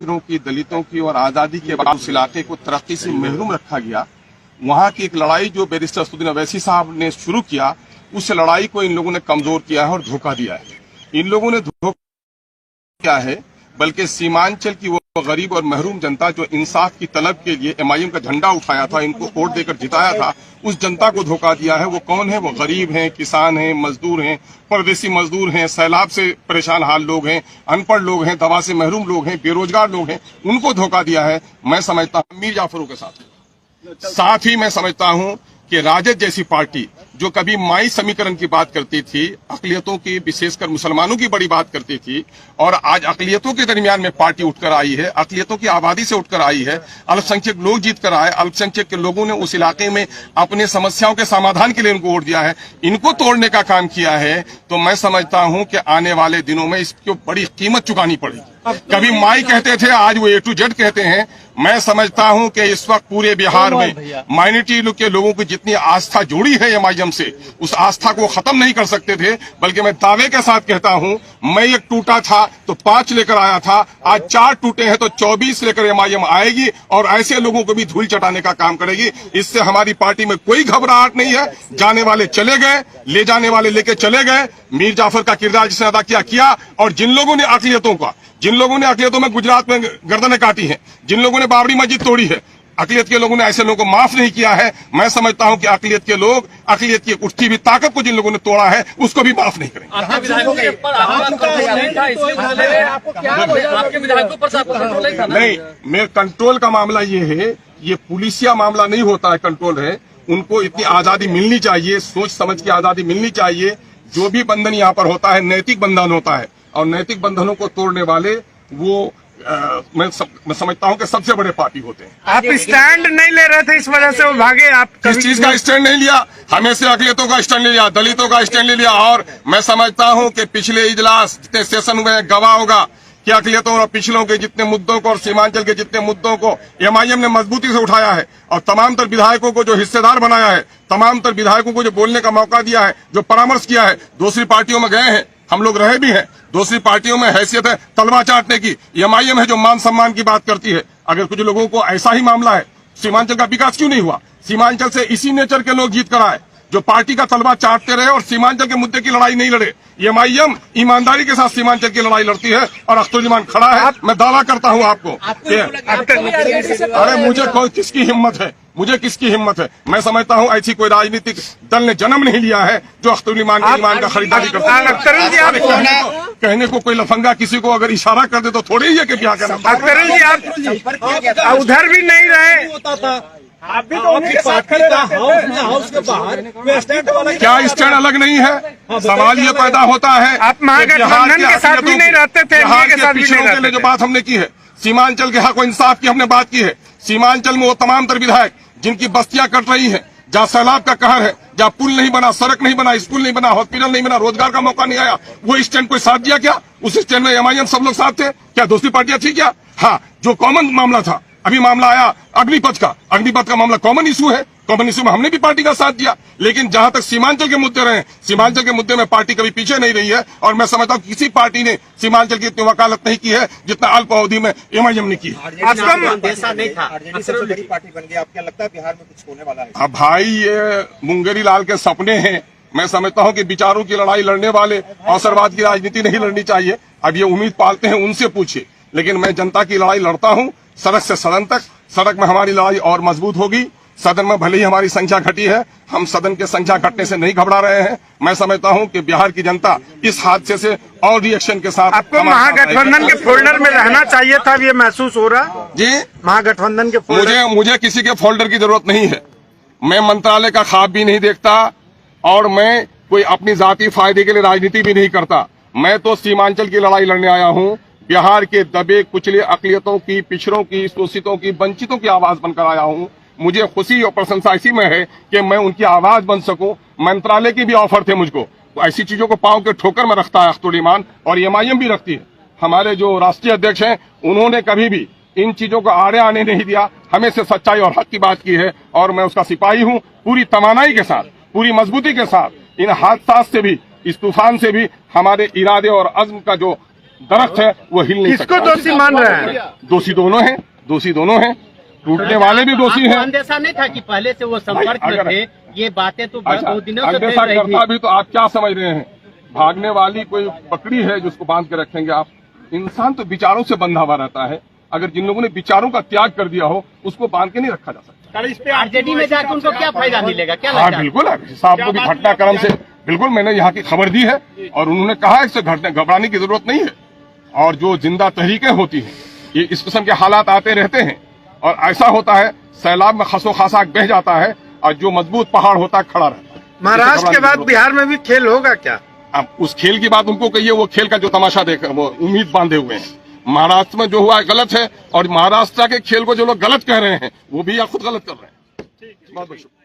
की, दलितों की और आजादी के बाद उस इलाके को तरक्की से महरूम रखा गया। वहां की एक लड़ाई जो बैरिस्टर असदुद्दीन अवैसी साहब ने शुरू किया, उस लड़ाई को इन लोगों ने कमजोर किया है और धोखा दिया है। इन लोगों ने धोखा किया है, बल्कि सीमांचल की वो गरीब और महरूम जनता जो इंसाफ की तलब के लिए एमआईएम का झंडा उठाया था, इनको वोट देकर जिताया था, उस जनता को धोखा दिया है। वो कौन है? वो गरीब हैं, किसान हैं, मजदूर हैं, परदेसी मजदूर हैं, सैलाब से परेशान हाल लोग हैं, अनपढ़ लोग हैं, दवा से महरूम लोग हैं, बेरोजगार लोग हैं, उनको धोखा दिया है। मैं समझता हूँ मीर जाफरों के साथ ही मैं समझता हूँ कि राजद जैसी पार्टी जो कभी माई समीकरण की बात करती थी, अकलियतों की, विशेषकर मुसलमानों की बड़ी बात करती थी, और आज अकलियतों के दरमियान में पार्टी उठकर आई है, अकलियतों की आबादी से उठकर आई है, अल्पसंख्यक लोग जीत कर आए, अल्पसंख्यक के लोगों ने उस इलाके में अपने समस्याओं के समाधान के लिए उनको वोट दिया है, इनको तोड़ने का काम किया है, तो मैं समझता हूं कि आने वाले दिनों में इसकी बड़ी कीमत चुकानी पड़ेगी। कभी माई कहते थे, आज वो A to Z कहते हैं। मैं समझता हूं कि इस वक्त पूरे बिहार में माइनॉरिटी के लोगों की जितनी आस्था जुड़ी है एमआईएम से, उस आस्था को खत्म नहीं कर सकते थे। बल्कि मैं दावे के साथ कहता हूं, मैं एक टूटा था तो 5 लेकर आया था, आज 4 टूटे हैं तो 24 लेकर एमआईएम आएगी और ऐसे लोगों को भी धूल चटाने का काम करेगी। इससे हमारी पार्टी में कोई घबराहट नहीं है। जाने वाले चले गए, ले जाने वाले लेके चले गए। मीर जाफर का किरदार जिसने अदा किया, और जिन लोगों ने अकलियतों में गुजरात में गर्दनें काटी हैं, जिन लोगों ने बाबरी मस्जिद तोड़ी है, अकलियत के लोगों ने ऐसे लोगों को माफ नहीं किया है। मैं समझता हूं कि अकलियत के लोग, अकलियत की उठती हुई ताकत को जिन लोगों ने तोड़ा है, उसको भी माफ नहीं करेंगे। नहीं, मेरे कंट्रोल का मामला ये है, ये पुलिसिया मामला नहीं होता है, कंट्रोल है। उनको इतनी आजादी मिलनी चाहिए, सोच समझ की आजादी मिलनी चाहिए। जो भी बंधन यहाँ पर होता है नैतिक बंधन होता है, और नैतिक बंधनों को तोड़ने वाले वो मैं समझता हूं कि सबसे बड़े पार्टी होते हैं। आप स्टैंड नहीं ले रहे थे, इस वजह से वो भागे। आप किस चीज का स्टैंड नहीं लिया? हमेशा अकलियतों का स्टैंड ले लिया, दलितों का स्टैंड ले लिया। और मैं समझता हूं कि पिछले इजलास जितने सेशन हुए गवाह होगा कि अकलियतों और पिछलों के जितने मुद्दों को और सीमांचल के जितने मुद्दों को एमआईएम ने मजबूती से उठाया है, और तमाम तर विधायकों को जो हिस्सेदार बनाया है, तमाम तर विधायकों को जो बोलने का मौका दिया है, जो परामर्श किया है। दूसरी पार्टियों में गए हैं, हम लोग रहे भी हैं, दूसरी पार्टियों में हैसियत है तलवा चाटने की। एमआईएम है जो मान सम्मान की बात करती है। अगर कुछ लोगों को ऐसा ही मामला है, सीमांचल का विकास क्यों नहीं हुआ? सीमांचल से इसी नेचर के लोग जीत कर आए जो पार्टी का तलवा चाटते रहे और सीमांचल के मुद्दे की लड़ाई नहीं लड़े। एमआईएम ईमानदारी के साथ सीमांचल की लड़ाई लड़ती है, और अख्तरुज्जमान खड़ा है। मैं दावा करता हूं आपको। अरे मुझे किसकी हिम्मत है? किसकी हिम्मत है? मैं समझता हूं ऐसी कोई राजनीतिक दल ने जन्म नहीं लिया है जो अख्तरुज्जमान के ईमान का खरीदारी करता है। कहने को कोई लफंगा किसी को अगर इशारा कर दे तो थोड़ी ही है कि क्या करना। आप उधर भी नहीं रहे, आप भी तो उनके साथ खड़े रहे हाउस के बाहर। क्या स्टैंड अलग नहीं है? सवाल ये पैदा होता है, आप महागठबंधन के साथ भी नहीं रहते थे, बिहार के पिछड़ों के लिए जो बात हमने की है, सीमांचल के हक और इंसाफ की हमने बात की है। सीमांचल में वो तमाम तर विधायक जिनकी बस्तियां कट रही हैं, जहाँ सैलाब का कहर है, जहाँ पुल नहीं बना, सड़क नहीं बना, स्कूल नहीं बना, हॉस्पिटल नहीं बना, रोजगार का मौका नहीं आया, वो स्टैंड कोई साथ दिया क्या? उस स्टैंड में एमआईएम सब लोग साथ थे क्या? दूसरी पार्टियां थी क्या? हाँ, जो कॉमन मामला था, अभी मामला आया अग्निपथ का मामला कॉमन इशू है। कॉमन इशू में हमने भी पार्टी का साथ दिया। लेकिन जहां तक सीमांचल के मुद्दे रहे, सीमांचल के मुद्दे में पार्टी कभी पीछे नहीं रही है। और मैं समझता हूं किसी पार्टी ने सीमांचल की इतनी वकालत नहीं की है जितना अल्प अवधि में एमआईएम ने की है। नहीं था, बड़ी पार्टी बन गई। आपको लगता है बिहार में कुछ होने वाला है? अब भाई, ये मुंगेरी लाल के सपने हैं। मैं समझता हूं कि विचारों की लड़ाई लड़ने वाले अवसरवाद की राजनीति नहीं लड़नी चाहिए। अब ये उम्मीद पालते हैं, उनसे पूछिए। लेकिन मैं जनता की लड़ाई लड़ता हूं, सड़क से सदन तक। सड़क में हमारी लड़ाई और मजबूत होगी। सदन में भले ही हमारी संख्या घटी है, हम सदन की संख्या घटने से नहीं घबरा रहे हैं। मैं समझता हूं कि बिहार की जनता इस हादसे से और रिएक्शन के साथ। आपको महागठबंधन के फोल्डर में रहना चाहिए था, ये महसूस हो रहा जी? महागठबंधन के फोल्डर। मुझे किसी के फोल्डर की जरूरत नहीं है। मैं मंत्रालय का ख्वाब भी नहीं देखता, और मैं कोई अपनी जाति फायदे के लिए राजनीति भी नहीं करता। मैं तो सीमांचल की लड़ाई लड़ने आया हूं। बिहार के दबे कुचले अकलियतों की, पिछड़ों की, शोषितों की, वंचितों की आवाज बनकर आया हूं। मुझे खुशी और प्रशंसा इसी में है कि मैं उनकी आवाज बन सकूं। मंत्रालय की भी ऑफर थे मुझको, तो ऐसी चीजों को पांव के ठोकर में रखता है अख्तरुज्जमान, और एमआईएम भी रखती है। हमारे जो राष्ट्रीय अध्यक्ष हैं, उन्होंने कभी भी इन चीजों को आड़े आने नहीं दिया, हमेशा सच्चाई और हक की बात की है। और मैं उसका सिपाही हूं, पूरी तवानाई के साथ, पूरी मजबूती के साथ। इन हादसा से भी, इस तूफान से भी हमारे इरादे और अज़्म का जो दरख्त है वो हिल नहीं किसको सकता। दोषी मान रहे हैं? दोषी दोनों हैं, दोषी दोनों हैं, टूटने वाले भी दोषी आपको हैं। अंदेशा नहीं था कि पहले से वो संपर्क में अगर- थे? ये बातें तो अच्छा, बहुत दिनों से अंदेशा फैल रही करता थी। भी तो आप क्या समझ रहे हैं? भागने वाली कोई बकरी है जिसको बांध के रखेंगे आप? इंसान तो विचारों से बंधा हुआ रहता है। अगर जिन लोगों ने विचारों का त्याग कर दिया हो उसको बांध के नहीं रखा जा सकता। आरजेडी में जाकर उनको क्या फायदा मिलेगा, क्या हाँ लगता है? बिल्कुल है, साहब को भी घटनाक्रम से बिल्कुल मैंने यहाँ की खबर दी है और उन्होंने कहा है इससे घबराने की जरूरत नहीं है। और जो जिंदा तहरीकें होती हैं ये इस किस्म के हालात आते रहते हैं और ऐसा होता है सैलाब में खसो खासा बह जाता है और जो मजबूत पहाड़ होता है खड़ा रहता है। महाराष्ट्र के बाद बिहार में भी खेल होगा क्या? अब उस खेल की बात उनको कहिए, वो खेल का जो तमाशा देख वो उम्मीद बांधे हुए हैं। महाराष्ट्र में जो हुआ है गलत है और महाराष्ट्र के खेल को जो लोग गलत कह रहे हैं वो भी या खुद गलत कर रहे हैं। बहुत बहुत शुक्रिया।